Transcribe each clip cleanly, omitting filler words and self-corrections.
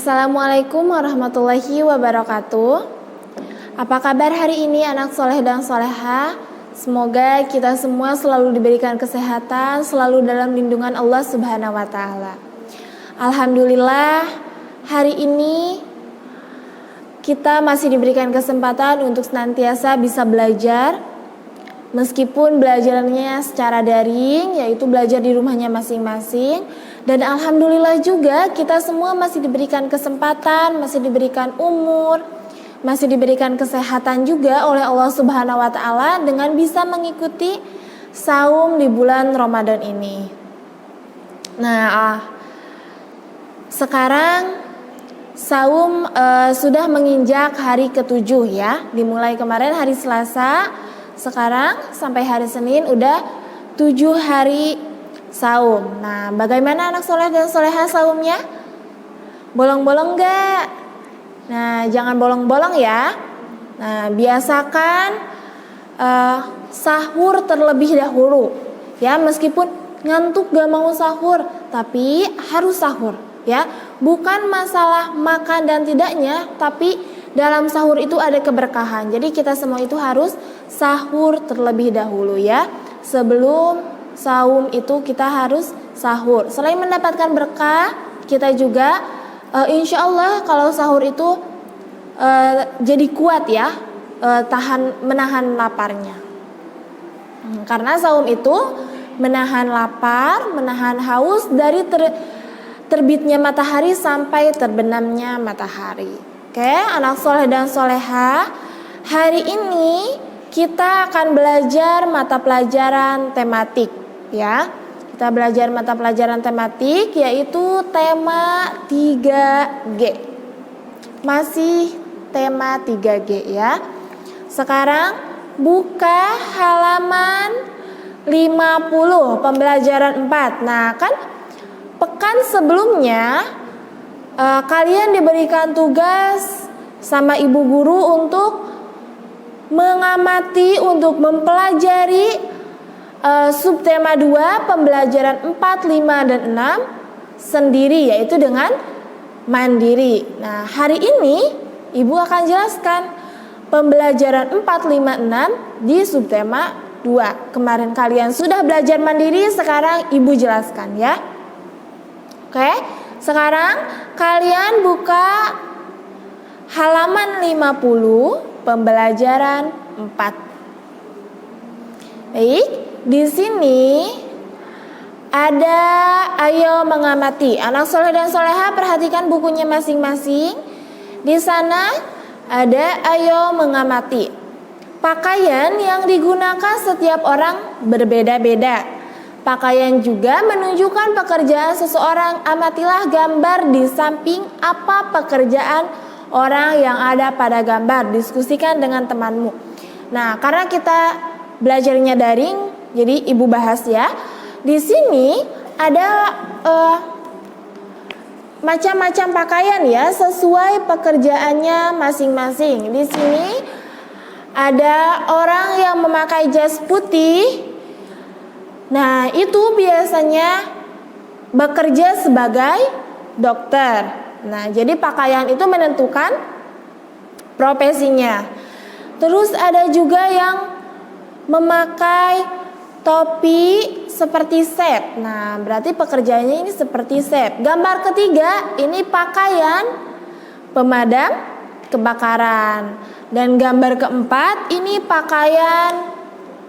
Assalamualaikum warahmatullahi wabarakatuh. Apa kabar hari ini anak soleh dan soleha? Semoga kita semua selalu diberikan kesehatan, selalu dalam lindungan Allah Subhanahu wa Ta'ala. Alhamdulillah, hari ini kita masih diberikan kesempatan untuk senantiasa bisa belajar, meskipun belajarnya secara daring, yaitu belajar di rumahnya masing-masing. Dan alhamdulillah juga kita semua masih diberikan kesempatan, masih diberikan umur, masih diberikan kesehatan juga oleh Allah Subhanahu wa Ta'ala dengan bisa mengikuti saum di bulan Ramadan ini. Nah, sekarang saum sudah menginjak hari ke-7 ya. Dimulai kemarin hari Selasa, sekarang sampai hari Senin udah 7 hari saum. Nah, bagaimana anak soleh dan soleha saumnya? Bolong-bolong gak? Nah, jangan bolong-bolong ya. Nah, biasakan sahur terlebih dahulu ya, meskipun ngantuk gak mau sahur, tapi harus sahur ya. Bukan masalah makan dan tidaknya, tapi dalam sahur itu ada keberkahan. Jadi kita semua itu harus sahur terlebih dahulu ya. Sebelum saum itu kita harus sahur. Selain mendapatkan berkah, kita juga insya Allah kalau sahur itu jadi kuat ya, menahan laparnya. Karena saum itu menahan lapar, menahan haus dari terbitnya matahari sampai terbenamnya matahari. Oke, anak soleh dan soleha, hari ini kita akan belajar mata pelajaran tematik ya. Kita belajar mata pelajaran tematik yaitu tema 3G. Masih tema 3G ya. Sekarang buka halaman 50 pembelajaran 4. Nah, kan pekan sebelumnya kalian diberikan tugas sama ibu guru untuk mengamati, untuk mempelajari subtema 2 pembelajaran 4, 5, dan 6 sendiri, yaitu dengan mandiri. Nah, hari ini ibu akan jelaskan pembelajaran 4, 5, 6 di subtema 2. Kemarin kalian sudah belajar mandiri, sekarang ibu jelaskan ya. Oke, sekarang kalian buka halaman 50 pembelajaran 4. Baik, di sini ada ayo mengamati. Anak soleh dan soleha perhatikan bukunya masing-masing. Di sana ada ayo mengamati. Pakaian yang digunakan setiap orang berbeda-beda. Pakaian juga menunjukkan pekerjaan seseorang. Amatilah gambar di samping apa pekerjaan orang yang ada pada gambar. Diskusikan dengan temanmu. Nah, karena kita belajarnya daring, jadi ibu bahas ya. Di sini ada macam-macam pakaian ya, sesuai pekerjaannya masing-masing. Di sini ada orang yang memakai jas putih. Nah, itu biasanya bekerja sebagai dokter. Nah, jadi pakaian itu menentukan profesinya. Terus ada juga yang memakai topi seperti chef. Nah, berarti pekerjaannya ini seperti chef. Gambar ketiga, ini pakaian pemadam kebakaran. Dan gambar keempat, ini pakaian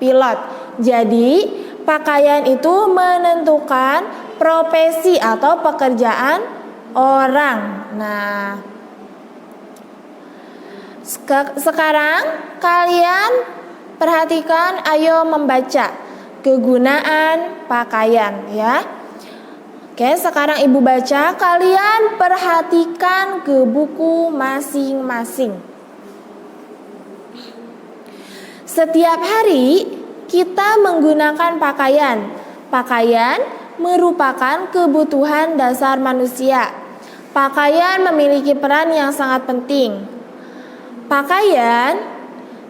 pilot. Jadi, pakaian itu menentukan profesi atau pekerjaan orang. Nah, sekarang kalian perhatikan, ayo membaca kegunaan pakaian ya. Oke, sekarang ibu baca, kalian perhatikan ke buku masing-masing. Setiap hari kita menggunakan pakaian. Pakaian merupakan kebutuhan dasar manusia. Pakaian memiliki peran yang sangat penting. Pakaian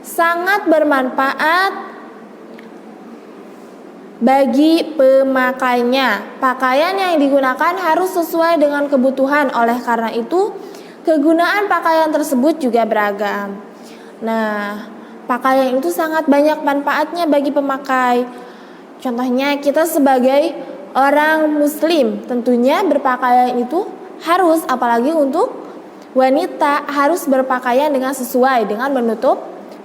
sangat bermanfaat bagi pemakainya. Pakaian yang digunakan harus sesuai dengan kebutuhan. Oleh karena itu, kegunaan pakaian tersebut juga beragam. Nah, pakaian itu sangat banyak manfaatnya bagi pemakai. Contohnya kita sebagai orang muslim tentunya berpakaian itu harus, apalagi untuk wanita harus berpakaian dengan sesuai dengan menutup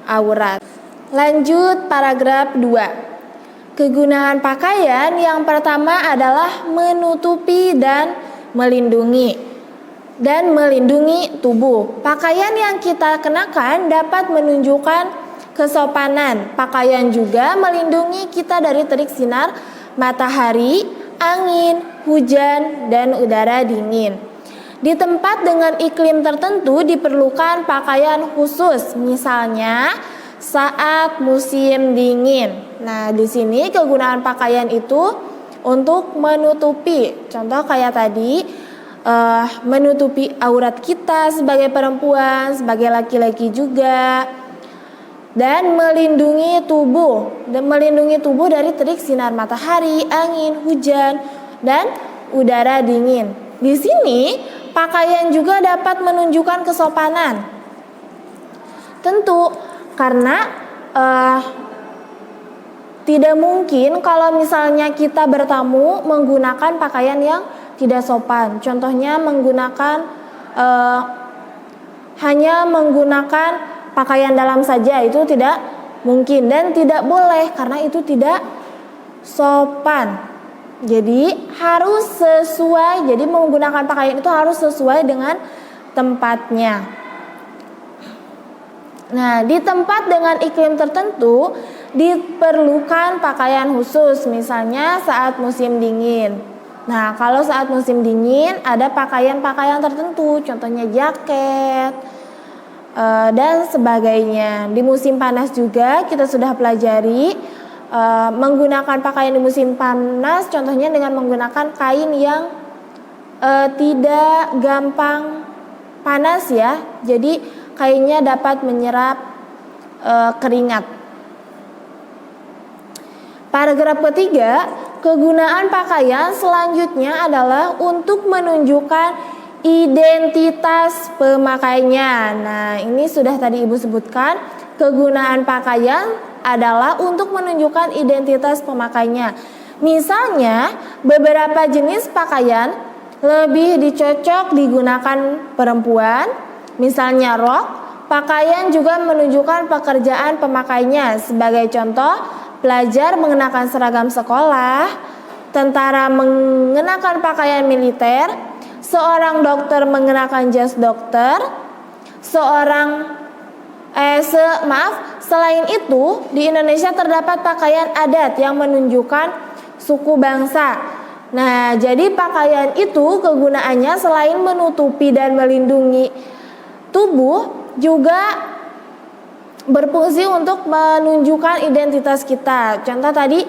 aurat. Lanjut paragraf 2. Kegunaan pakaian yang pertama adalah menutupi dan melindungi tubuh. Pakaian yang kita kenakan dapat menunjukkan kesopanan. Pakaian juga melindungi kita dari terik sinar matahari, angin, hujan, dan udara dingin. Di tempat dengan iklim tertentu diperlukan pakaian khusus, misalnya saat musim dingin. Nah, di sini kegunaan pakaian itu untuk menutupi. Contoh kayak tadi, menutupi aurat kita sebagai perempuan, sebagai laki-laki juga. Dan melindungi tubuh dari terik sinar matahari, angin, hujan, dan udara dingin. Di sini pakaian juga dapat menunjukkan kesopanan. Tentu karena tidak mungkin kalau misalnya kita bertamu menggunakan pakaian yang tidak sopan. Contohnya hanya menggunakan pakaian dalam saja, itu tidak mungkin dan tidak boleh karena itu tidak sopan. Jadi harus sesuai. Jadi menggunakan pakaian itu harus sesuai dengan tempatnya. Nah, di tempat dengan iklim tertentu diperlukan pakaian khusus, misalnya saat musim dingin. Nah, kalau saat musim dingin ada pakaian-pakaian tertentu, contohnya jaket dan sebagainya. Di musim panas juga kita sudah pelajari menggunakan pakaian di musim panas, contohnya dengan menggunakan kain yang tidak gampang panas ya. Jadi kainnya dapat menyerap keringat. Paragraf ketiga, kegunaan pakaian selanjutnya adalah untuk menunjukkan identitas pemakainya. Nah, ini sudah tadi Ibu sebutkan, kegunaan pakaian adalah untuk menunjukkan identitas pemakainya. Misalnya, beberapa jenis pakaian lebih dicocok digunakan perempuan, misalnya rok. Pakaian juga menunjukkan pekerjaan pemakainya. Sebagai contoh, pelajar mengenakan seragam sekolah, tentara mengenakan pakaian militer, seorang dokter mengenakan jas dokter, selain itu di Indonesia terdapat pakaian adat yang menunjukkan suku bangsa. Nah, jadi pakaian itu kegunaannya selain menutupi dan melindungi tubuh, juga berfungsi untuk menunjukkan identitas kita. Contoh tadi,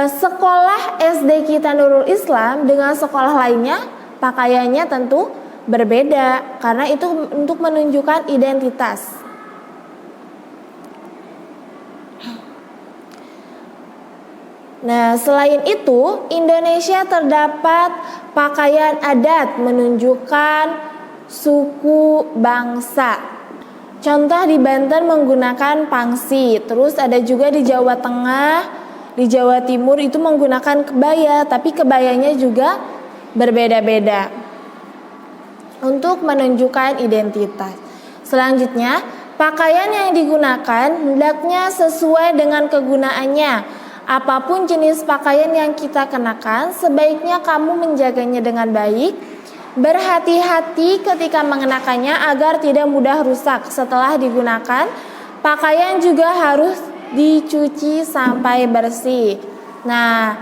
sekolah SD kita Nurul Islam dengan sekolah lainnya pakaiannya tentu berbeda karena itu untuk menunjukkan identitas. Nah, selain itu, Indonesia terdapat pakaian adat menunjukkan suku bangsa. Contoh di Banten menggunakan pangsi, terus ada juga di Jawa Tengah, di Jawa Timur itu menggunakan kebaya, tapi kebayanya juga berbeda-beda untuk menunjukkan identitas. Selanjutnya, pakaian yang digunakan hendaknya sesuai dengan kegunaannya. Apapun jenis pakaian yang kita kenakan, sebaiknya kamu menjaganya dengan baik. Berhati-hati ketika mengenakannya agar tidak mudah rusak setelah digunakan. Pakaian juga harus dicuci sampai bersih. Nah,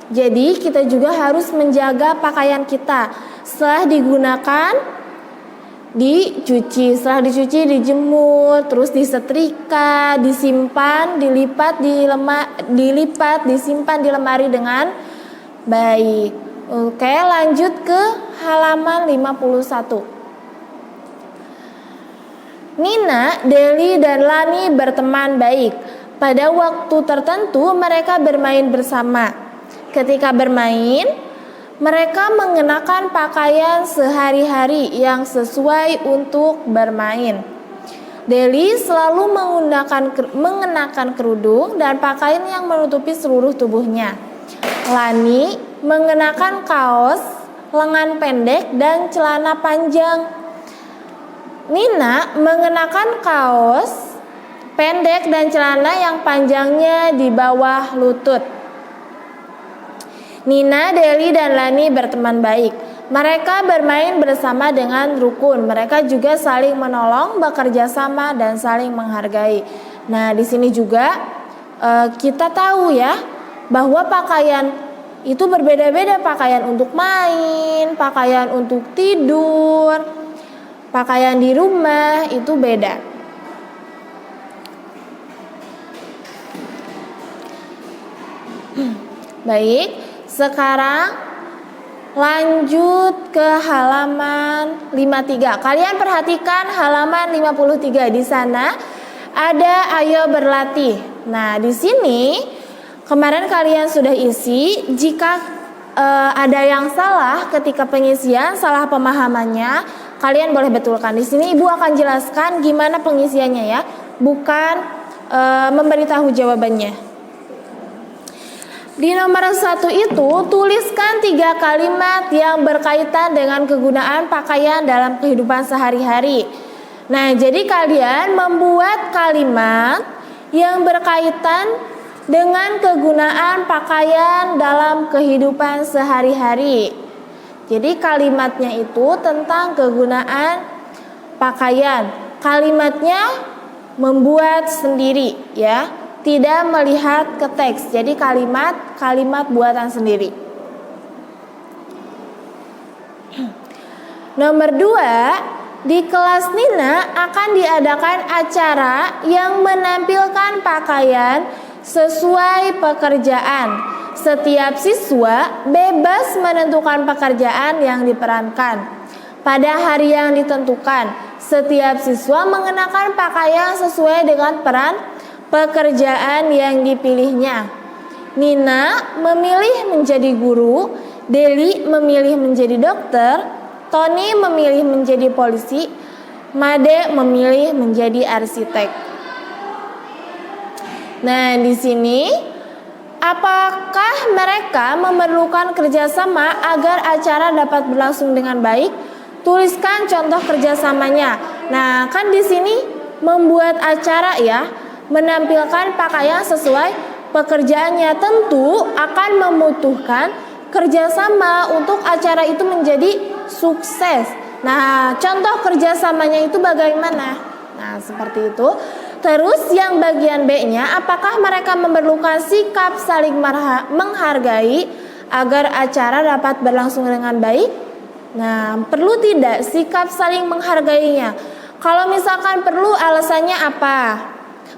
jadi kita juga harus menjaga pakaian kita. Setelah digunakan, dicuci. Setelah dicuci, dijemur, terus disetrika, disimpan, dilipat, disimpan di lemari dengan baik. Oke, lanjut ke halaman 51. Nina, Deli, dan Lani berteman baik. Pada waktu tertentu mereka bermain bersama. Ketika bermain, mereka mengenakan pakaian sehari-hari yang sesuai untuk bermain. Deli selalu mengenakan kerudung dan pakaian yang menutupi seluruh tubuhnya. Lani mengenakan kaos lengan pendek dan celana panjang. Nina mengenakan kaos pendek dan celana yang panjangnya di bawah lutut. Nina, Deli, dan Lani berteman baik. Mereka bermain bersama dengan rukun. Mereka juga saling menolong, bekerja sama, dan saling menghargai. Nah, di sini juga kita tahu ya bahwa pakaian itu berbeda-beda. Pakaian untuk main, pakaian untuk tidur, pakaian di rumah itu beda. Baik. Sekarang lanjut ke halaman 53. Kalian perhatikan halaman 53. Di sana ada ayo berlatih. Nah, di sini kemarin kalian sudah isi. Jika ada yang salah ketika pengisian, salah pemahamannya, kalian boleh betulkan. Di sini Ibu akan jelaskan gimana pengisiannya ya, bukan memberitahu jawabannya. Di nomor 1 itu tuliskan 3 kalimat yang berkaitan dengan kegunaan pakaian dalam kehidupan sehari-hari. Nah, jadi kalian membuat kalimat yang berkaitan dengan kegunaan pakaian dalam kehidupan sehari-hari. Jadi kalimatnya itu tentang kegunaan pakaian. Kalimatnya membuat sendiri ya. Tidak melihat ke teks, jadi kalimat buatan sendiri. Nomor 2, di kelas Nina akan diadakan acara yang menampilkan pakaian sesuai pekerjaan. Setiap siswa bebas menentukan pekerjaan yang diperankan. Pada hari yang ditentukan, setiap siswa mengenakan pakaian sesuai dengan peran pekerjaan yang dipilihnya. Nina memilih menjadi guru, Deli memilih menjadi dokter, Tony memilih menjadi polisi, Made memilih menjadi arsitek. Nah, di sini apakah mereka memerlukan kerjasama agar acara dapat berlangsung dengan baik? Tuliskan contoh kerjasamanya. Nah, kan di sini membuat acara ya, menampilkan pakaian sesuai pekerjaannya tentu akan membutuhkan kerjasama untuk acara itu menjadi sukses. Nah, contoh kerjasamanya itu bagaimana? Nah, seperti itu. Terus yang bagian B-nya, apakah mereka memerlukan sikap saling menghargai agar acara dapat berlangsung dengan baik? Nah, perlu tidak sikap saling menghargainya? Kalau misalkan perlu, alasannya apa?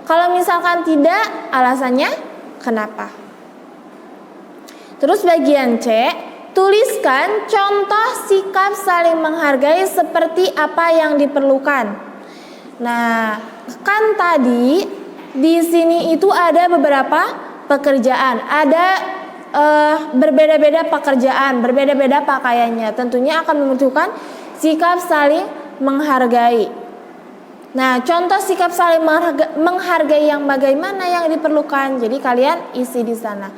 Kalau misalkan tidak, alasannya kenapa? Terus bagian C, tuliskan contoh sikap saling menghargai seperti apa yang diperlukan. Nah, kan tadi di sini itu ada beberapa pekerjaan, ada berbeda-beda pekerjaan, berbeda-beda pakaiannya. Tentunya akan membutuhkan sikap saling menghargai. Nah, contoh sikap saling menghargai yang bagaimana yang diperlukan. Jadi kalian isi di sana.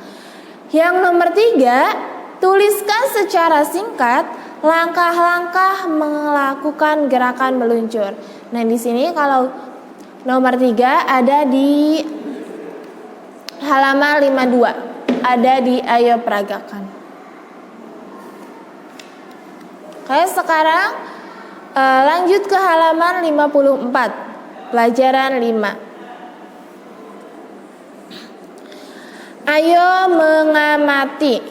Yang nomor 3, tuliskan secara singkat langkah-langkah melakukan gerakan meluncur. Nah, di sini kalau nomor 3 ada di halaman 52. Ada di ayo peragakan. Oke, sekarang lanjut ke halaman 54, pelajaran 5. Ayo mengamati.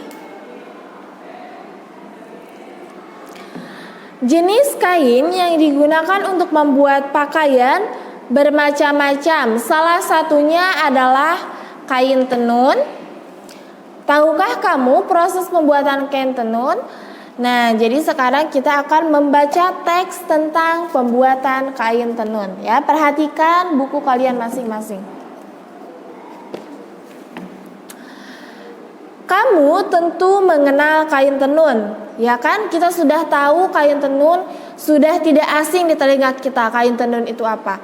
Jenis kain yang digunakan untuk membuat pakaian bermacam-macam. Salah satunya adalah kain tenun. Tahukah kamu proses pembuatan kain tenun? Nah, jadi sekarang kita akan membaca teks tentang pembuatan kain tenun ya. Perhatikan buku kalian masing-masing. Kamu tentu mengenal kain tenun, ya kan? Kita sudah tahu kain tenun, sudah tidak asing di telinga kita. Kain tenun itu apa?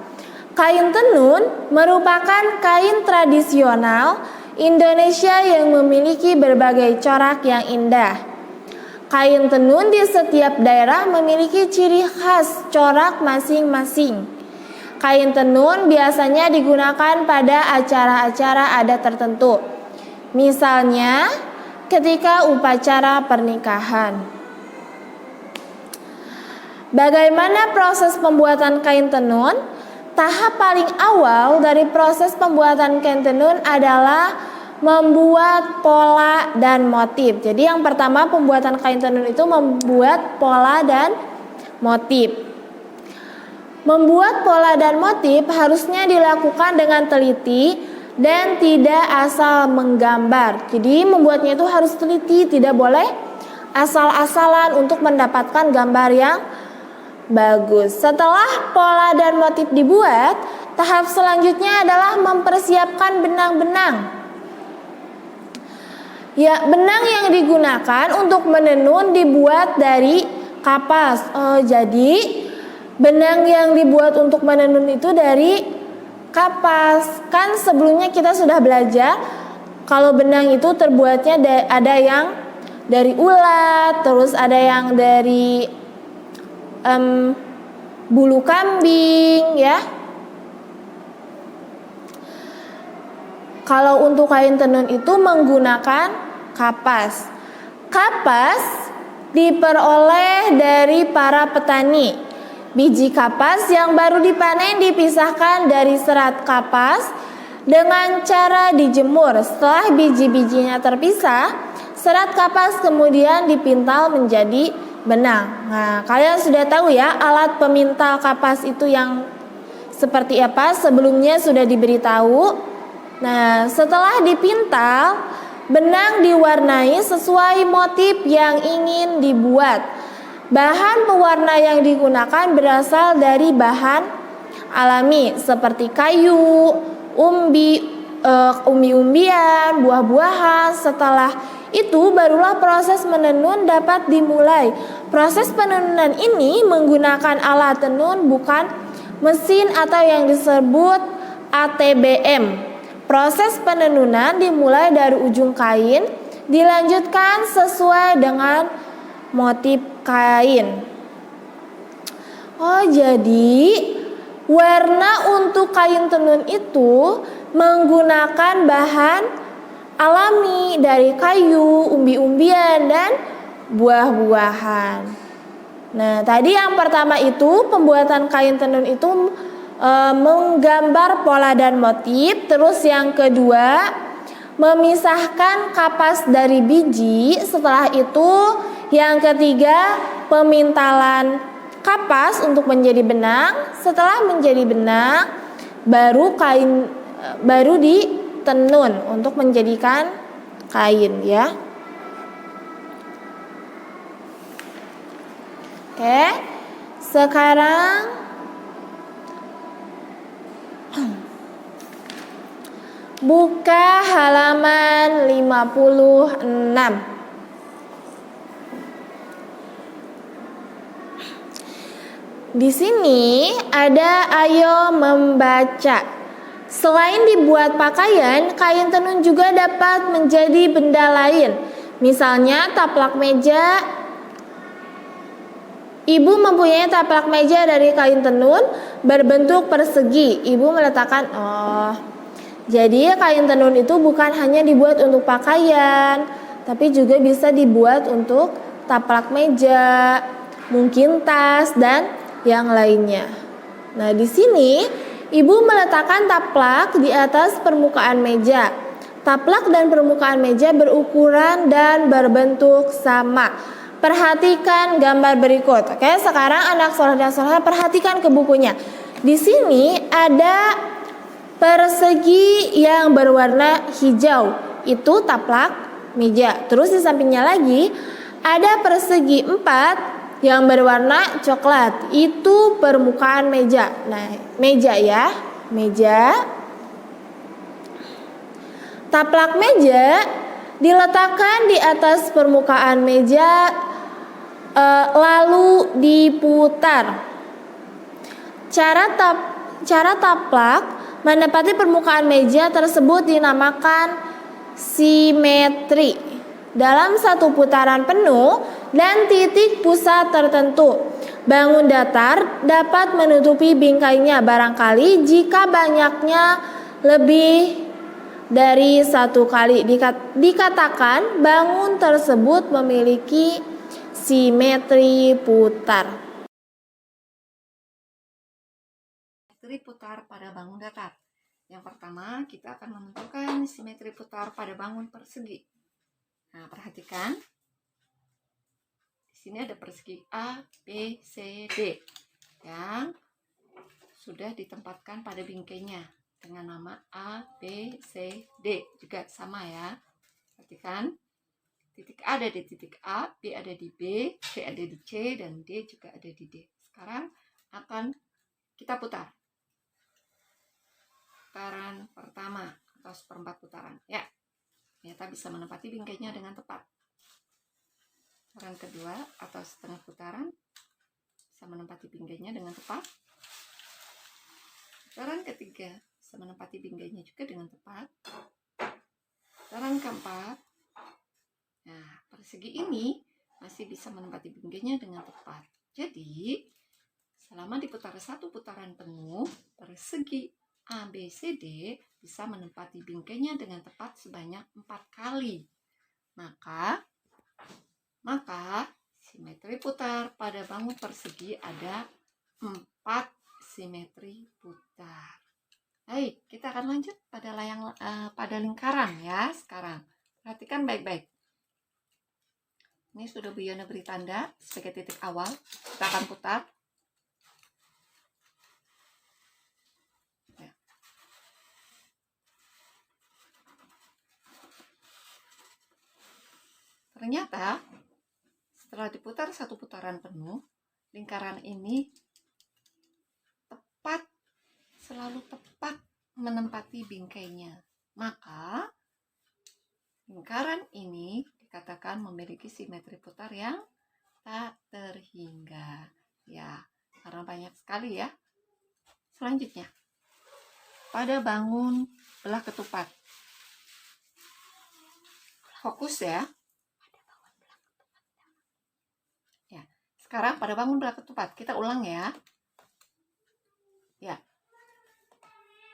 Kain tenun merupakan kain tradisional Indonesia yang memiliki berbagai corak yang indah. Kain tenun di setiap daerah memiliki ciri khas corak masing-masing. Kain tenun biasanya digunakan pada acara-acara adat tertentu. Misalnya, ketika upacara pernikahan. Bagaimana proses pembuatan kain tenun? Tahap paling awal dari proses pembuatan kain tenun adalah membuat pola dan motif. Jadi yang pertama pembuatan kain tenun itu membuat pola dan motif. Membuat pola dan motif harusnya dilakukan dengan teliti dan tidak asal menggambar. Jadi membuatnya itu harus teliti, tidak boleh asal-asalan untuk mendapatkan gambar yang bagus. Setelah pola dan motif dibuat, tahap selanjutnya adalah mempersiapkan benang-benang. Ya, benang yang digunakan untuk menenun dibuat dari kapas. Jadi benang yang dibuat untuk menenun itu dari kapas. Kan sebelumnya kita sudah belajar kalau benang itu terbuatnya ada yang dari ulat, terus ada yang dari bulu kambing, ya. Kalau untuk kain tenun itu menggunakan kapas. Kapas diperoleh dari para petani. Biji kapas yang baru dipanen dipisahkan dari serat kapas dengan cara dijemur. Setelah biji-bijinya terpisah, serat kapas kemudian dipintal menjadi benang. Nah, kalian sudah tahu ya alat pemintal kapas itu yang seperti apa, sebelumnya sudah diberitahu. Nah, setelah dipintal, benang diwarnai sesuai motif yang ingin dibuat. Bahan pewarna yang digunakan berasal dari bahan alami seperti kayu, umbi-umbian, buah-buahan. Setelah itu barulah proses menenun dapat dimulai. Proses penenunan ini menggunakan alat tenun bukan mesin atau yang disebut ATBM. Proses penenunan dimulai dari ujung kain, dilanjutkan sesuai dengan motif kain. Oh, jadi warna untuk kain tenun itu menggunakan bahan alami dari kayu, umbi-umbian, dan buah-buahan. Nah, tadi yang pertama itu pembuatan kain tenun itu menggambar pola dan motif. Terus yang kedua memisahkan kapas dari biji. Setelah itu yang ketiga pemintalan kapas untuk menjadi benang. Setelah menjadi benang baru ditenun untuk menjadikan kain, ya. Oke. Sekarang buka halaman 56. Di sini ada ayo membaca. Selain dibuat pakaian, kain tenun juga dapat menjadi benda lain. Misalnya taplak meja. Ibu mempunyai taplak meja dari kain tenun berbentuk persegi. Ibu meletakkan jadi kain tenun itu bukan hanya dibuat untuk pakaian, tapi juga bisa dibuat untuk taplak meja, mungkin tas dan yang lainnya. Nah, di sini ibu meletakkan taplak di atas permukaan meja. Taplak dan permukaan meja berukuran dan berbentuk sama. Perhatikan gambar berikut. Oke, sekarang anak soleh dan solehah perhatikan ke bukunya. Di sini ada persegi yang berwarna hijau. Itu taplak meja. Terus di sampingnya lagi ada persegi 4 yang berwarna coklat, itu permukaan meja. Nah, meja ya, meja. Taplak meja Diletakkan di atas permukaan meja, lalu diputar. Cara taplak menepati permukaan meja tersebut dinamakan simetri. Dalam satu putaran penuh dan titik pusat tertentu, bangun datar dapat menutupi bingkainya barangkali jika banyaknya lebih dari satu kali. Dikatakan bangun tersebut memiliki simetri putar. Simetri putar pada bangun datar. Yang pertama, kita akan menentukan simetri putar pada bangun persegi. Nah, perhatikan. Di sini ada persegi A, B, C, D yang sudah ditempatkan pada bingkainya dengan nama A, B, C, D. Juga sama ya. Perhatikan. Titik A ada di titik A, B ada di B, C ada di C, dan D juga ada di D. Sekarang akan kita putar. Putaran pertama atau seperempat putaran. Ya, ternyata bisa menempati bingkainya dengan tepat. Putaran kedua atau setengah putaran bisa menempati bingkainya dengan tepat. Putaran ketiga bisa menempati bingkainya juga dengan tepat. Putaran keempat, nah persegi ini masih bisa menempati bingkainya dengan tepat. Jadi selama diputar satu putaran penuh, persegi A, B, C, D bisa menempati bingkainya dengan tepat sebanyak 4 kali. Maka simetri putar pada bangun persegi ada 4 simetri putar. Baik, kita akan lanjut pada pada lingkaran ya sekarang. Perhatikan baik-baik. Ini sudah Bu Yana beri tanda sebagai titik awal. Kita akan putar. Ternyata setelah diputar satu putaran penuh, lingkaran ini selalu tepat menempati bingkainya. Maka lingkaran ini dikatakan memiliki simetri putar yang tak terhingga. Ya, karena banyak sekali ya. Selanjutnya, pada bangun belah ketupat. Fokus ya. Sekarang pada bangun belah ketupat, kita ulang ya. Ya.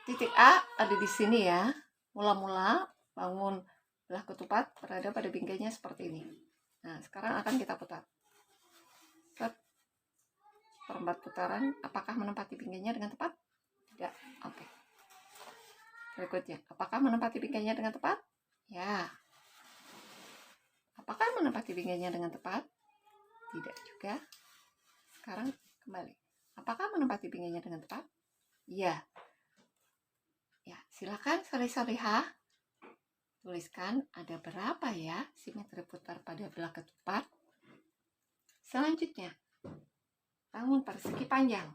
Titik A ada di sini ya. Mula-mula bangun belah ketupat berada pada bingkainya seperti ini. Nah, sekarang akan kita putar. Perempat putaran, apakah menempati bingkainya dengan tepat? Tidak. Oke. Berikutnya, apakah menempati bingkainya dengan tepat? Ya. Apakah menempati bingkainya dengan tepat? Tidak juga. Sekarang kembali. Apakah menempati bingkainya dengan tepat? Iya. Ya, silakan sorry-ha. Tuliskan ada berapa ya simetri putar pada belah ketupat. Selanjutnya, bangun persegi panjang.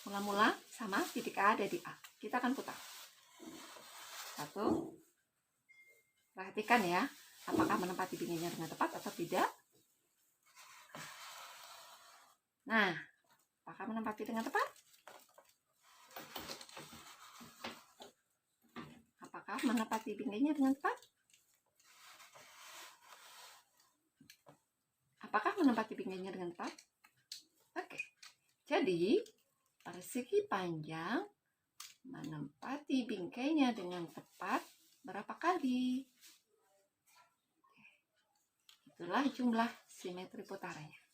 Mula-mula sama titik A ada di A. Kita akan putar. 1. Perhatikan ya, apakah menempati bingkainya dengan tepat atau tidak. Nah, apakah menempati dengan tepat? Apakah menempati bingkainya dengan tepat? Apakah menempati bingkainya dengan tepat? Oke. Jadi, persegi panjang menempati bingkainya dengan tepat berapa kali? Itulah jumlah simetri putarannya.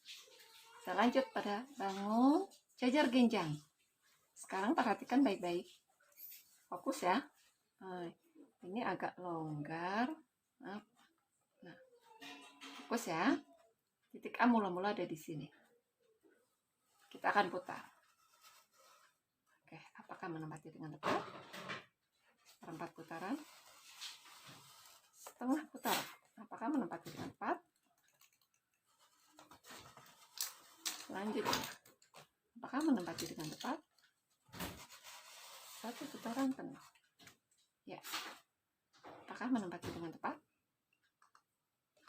Kita lanjut pada bangun jajar genjang. Sekarang perhatikan baik-baik. Fokus ya. Ini agak longgar. Nah, fokus ya. Titik A mula-mula ada di sini. Kita akan putar. Oke, apakah menempati dengan tepat? Perempat putaran. Setengah putaran. Apakah menempati dengan tepat? Selanjutnya, apakah menempati dengan tepat? Satu putaran penuh. Ya. Apakah menempati dengan tepat?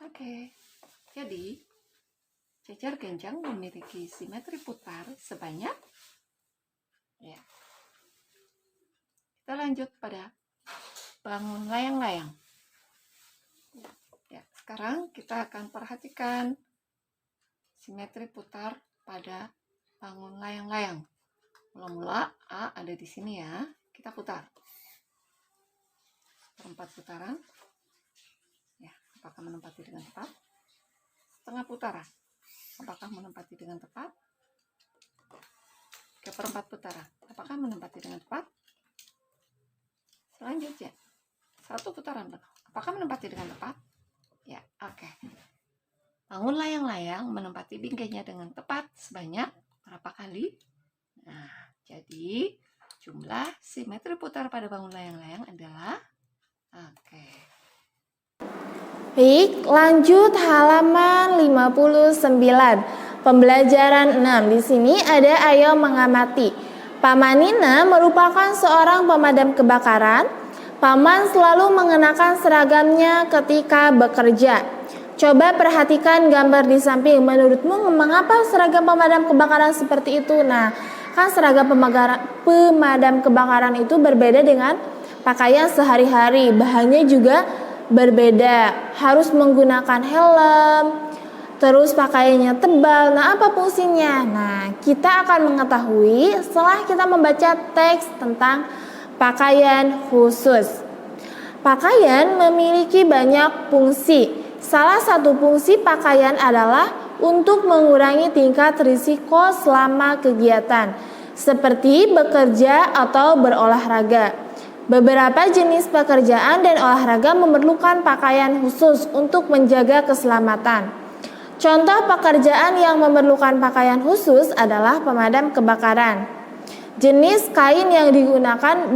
Oke. Jadi, cecer genjang memiliki simetri putar sebanyak ya. Kita lanjut pada bangun layang-layang. Ya, sekarang kita akan perhatikan simetri putar pada bangun layang-layang. Mula-mula A ada di sini ya. Kita putar. 4 putaran. Ya, apakah menempati dengan tepat? Setengah putaran. Apakah menempati dengan tepat? 3/4 putaran. Apakah menempati dengan tepat? Selanjutnya, 1 putaran penuh. Apakah menempati dengan tepat? Ya, oke. Bangun layang-layang menempati bingkainya dengan tepat sebanyak berapa kali? Nah, jadi jumlah simetri putar pada bangun layang-layang adalah oke. Baik, lanjut halaman 59. Pembelajaran 6. Di sini ada ayo mengamati. Paman Nina merupakan seorang pemadam kebakaran. Paman selalu mengenakan seragamnya ketika bekerja. Coba perhatikan gambar di samping. Menurutmu mengapa seragam pemadam kebakaran seperti itu? Nah, kan seragam pemadam kebakaran itu berbeda dengan pakaian sehari-hari. Bahannya juga berbeda. Harus menggunakan helm. Terus pakaiannya tebal. Nah, apa fungsinya? Nah, kita akan mengetahui setelah kita membaca teks tentang pakaian khusus. Pakaian memiliki banyak fungsi. Salah satu fungsi pakaian adalah untuk mengurangi tingkat risiko selama kegiatan, seperti bekerja atau berolahraga. Beberapa jenis pekerjaan dan olahraga memerlukan pakaian khusus untuk menjaga keselamatan. Contoh pekerjaan yang memerlukan pakaian khusus adalah pemadam kebakaran. Jenis kain yang digunakan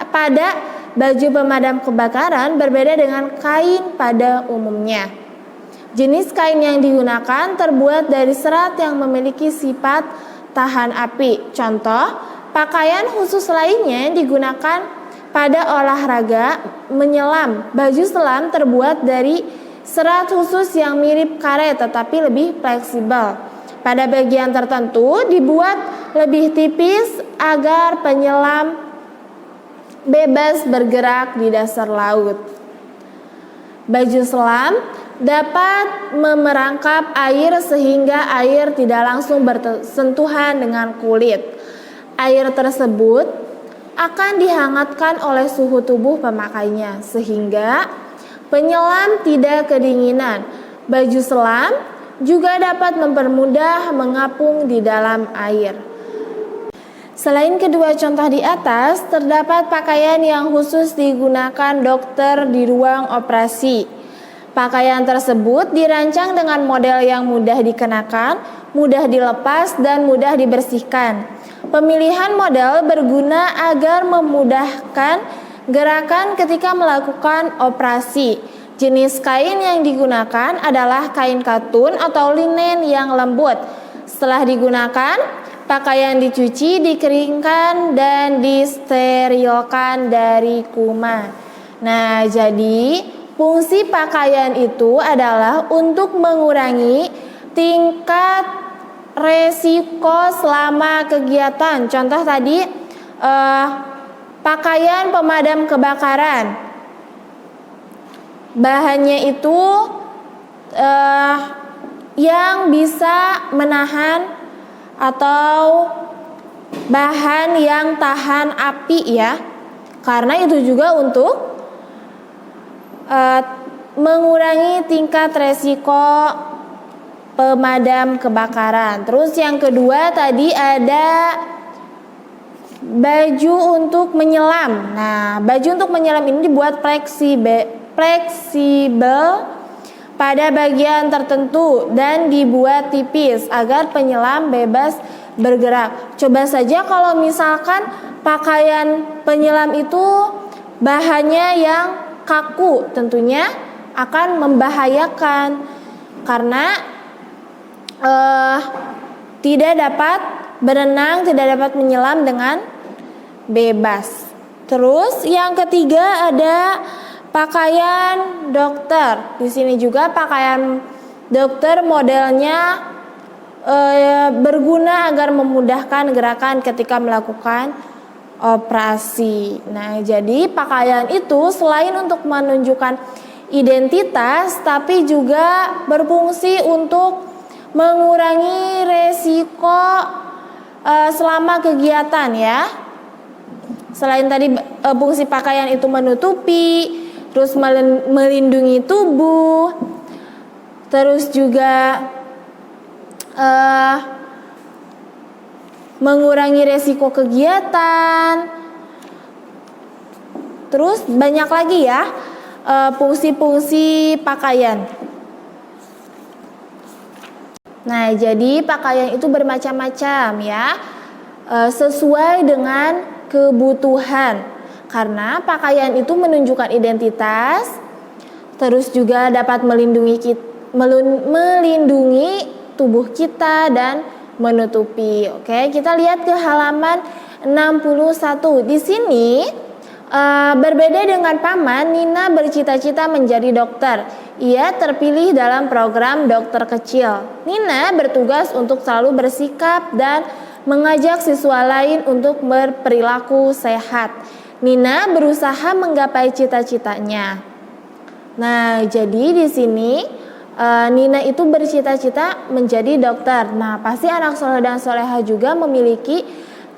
pada baju pemadam kebakaran berbeda dengan kain pada umumnya. Jenis kain yang digunakan terbuat dari serat yang memiliki sifat tahan api. Contoh, pakaian khusus lainnya digunakan pada olahraga menyelam. Baju selam terbuat dari serat khusus yang mirip karet tetapi lebih fleksibel. Pada bagian tertentu dibuat lebih tipis agar penyelam bebas bergerak di dasar laut. Baju selam dapat memerangkap air sehingga air tidak langsung bersentuhan dengan kulit. Air tersebut akan dihangatkan oleh suhu tubuh pemakainya sehingga penyelam tidak kedinginan. Baju selam juga dapat mempermudah mengapung di dalam air. Selain kedua contoh di atas, terdapat pakaian yang khusus digunakan dokter di ruang operasi. Pakaian tersebut dirancang dengan model yang mudah dikenakan, mudah dilepas, dan mudah dibersihkan. Pemilihan model berguna agar memudahkan gerakan ketika melakukan operasi. Jenis kain yang digunakan adalah kain katun atau linen yang lembut. Setelah digunakan, pakaian dicuci, dikeringkan, dan disterilkan dari kuman. Nah, jadi fungsi pakaian itu adalah untuk mengurangi tingkat resiko selama kegiatan. Contoh tadi, pakaian pemadam kebakaran. Bahannya itu yang bisa menahan atau bahan yang tahan api ya, karena itu juga untuk mengurangi tingkat resiko pemadam kebakaran. Terus yang kedua tadi ada baju untuk menyelam. Nah, baju untuk menyelam ini dibuat fleksibel pada bagian tertentu dan dibuat tipis agar penyelam bebas bergerak. Coba saja kalau misalkan pakaian penyelam itu bahannya yang kaku, tentunya akan membahayakan karena tidak dapat berenang, tidak dapat menyelam dengan bebas. Terus yang ketiga ada pakaian dokter. Di sini juga pakaian dokter modelnya berguna agar memudahkan gerakan ketika melakukan operasi. Nah, jadi pakaian itu selain untuk menunjukkan identitas, tapi juga berfungsi untuk mengurangi resiko selama kegiatan ya. Selain tadi fungsi pakaian itu menutupi, terus melindungi tubuh, terus juga mengurangi resiko kegiatan. Terus banyak lagi ya fungsi-fungsi pakaian. Nah, jadi pakaian itu bermacam-macam ya, sesuai dengan kebutuhan. Karena pakaian itu menunjukkan identitas, terus juga dapat melindungi tubuh kita dan menutupi. Oke, kita lihat ke halaman 61. Di sini berbeda dengan paman, Nina bercita-cita menjadi dokter. Ia terpilih dalam program dokter kecil. Nina bertugas untuk selalu bersikap dan mengajak siswa lain untuk berperilaku sehat. Nina berusaha menggapai cita-citanya. Nah, jadi di sini Nina itu bercita-cita menjadi dokter. Nah, pasti anak soleh dan soleha juga memiliki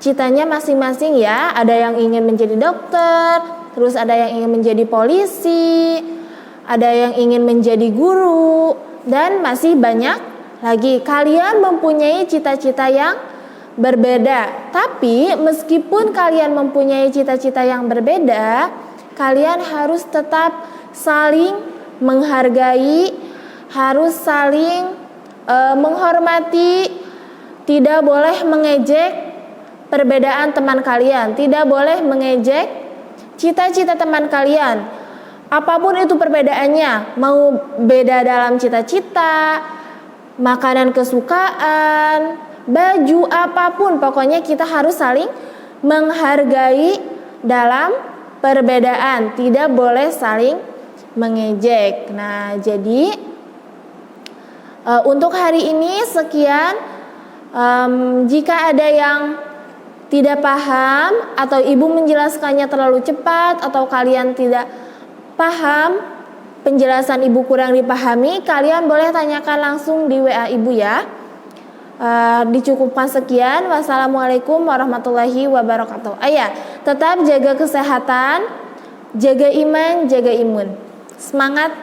citanya masing-masing ya. Ada yang ingin menjadi dokter, terus ada yang ingin menjadi polisi, ada yang ingin menjadi guru, dan masih banyak lagi. Kalian mempunyai cita-cita yang berbeda. Tapi meskipun kalian mempunyai cita-cita yang berbeda, kalian harus tetap saling menghargai, harus saling menghormati, tidak boleh mengejek perbedaan teman kalian, tidak boleh mengejek cita-cita teman kalian. Apapun itu perbedaannya, mau beda dalam cita-cita, makanan kesukaan, baju, apapun, pokoknya kita harus saling menghargai dalam perbedaan, tidak boleh saling mengejek. Nah, jadi untuk hari ini sekian. Jika ada yang tidak paham atau ibu menjelaskannya terlalu cepat atau kalian tidak paham, penjelasan ibu kurang dipahami, kalian boleh tanyakan langsung di WA ibu ya. Dicukupkan sekian. Wassalamualaikum warahmatullahi wabarakatuh. Tetap jaga kesehatan, jaga iman, jaga imun. Semangat.